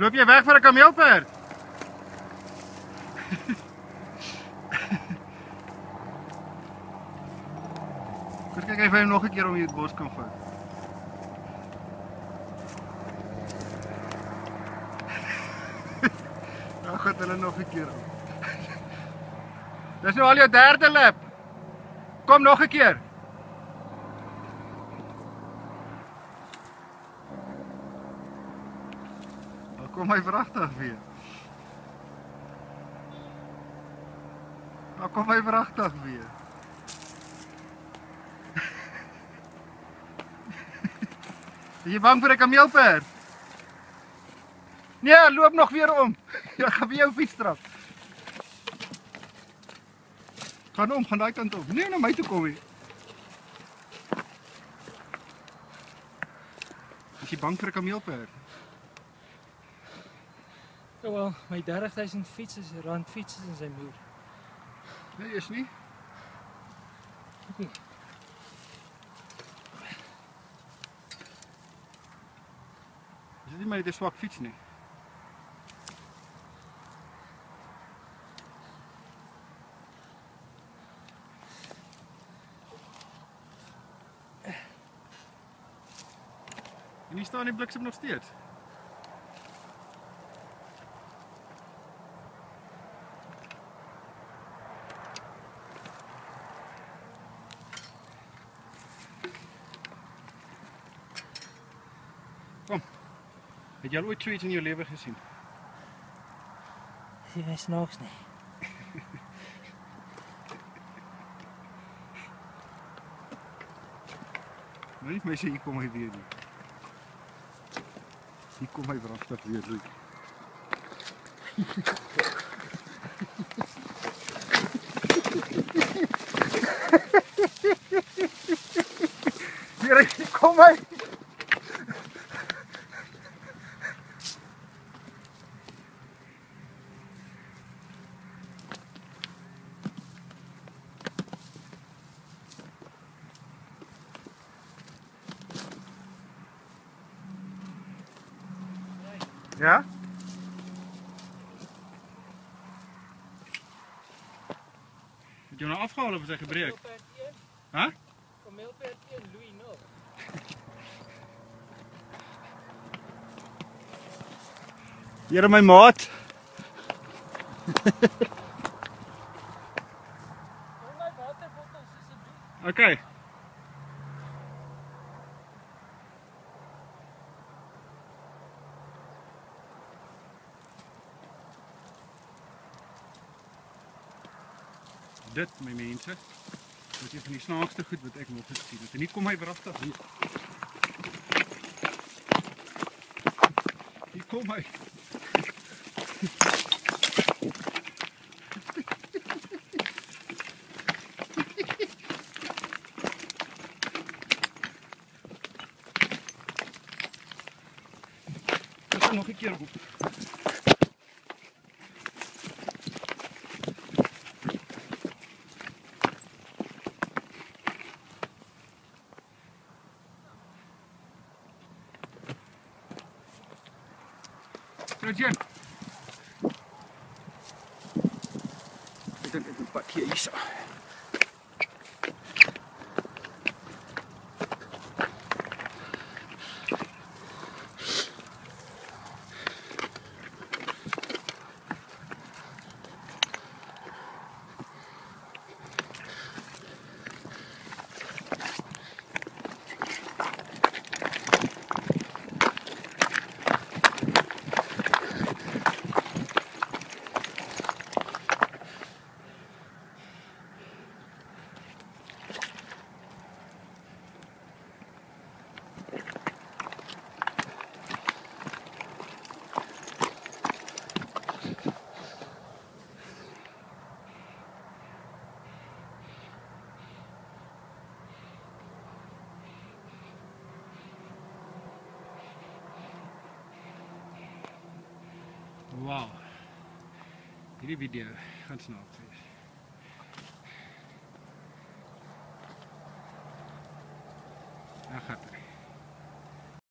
Loop jy weg vir 'n kameelperd? Kom kyk hy vir hom nog 'n keer om hier die bos kan vat. Nou gaan hulle nog 'n keer op. Dis nou al jou derde lap. Kom nog 'n keer. Dan kom hy vragtig weer. Dan kom hy vragtig weer. Is jy bang vir 'n kameelperd? Nee, loop nog weer om. Jy gaan weer jou fiets trap. Gaan om, gaan daai kant op. Nee, na my toe kom jy. Is jy bang vir 'n kameelperd? Ja wel, my 30.000 fietsers, randfietsers in sy moer. Nee, is nie. Nee. Is dit nie maar net 'n swak fiets nie? En hier staan die bliksem nog steeds. Kom. Het jy al ooit so iets in jou lewe gesien? Jy is snaaks nie. Nou nie vir my sê, hier kom hy weer nie. Hier kom hy vragtig weer, Luik. Hier kom hy! Ja? Het jy nou afgehaal of is hy gebreek? Hæ? Kameelperd 1, Louis nog. Here my maat. Hou my waterbottels asseblief. Okay. Dit, my mense, is een van die snaakste goed wat ek nog gesien het. En hier kom hy vragtig hier. Hier kom hy. Dit is nog 'n keer op. Jen. Ek dink ek moet pak hier hierso. Wow. Hierdie video gaan snaaks wees. Daar gaat hy.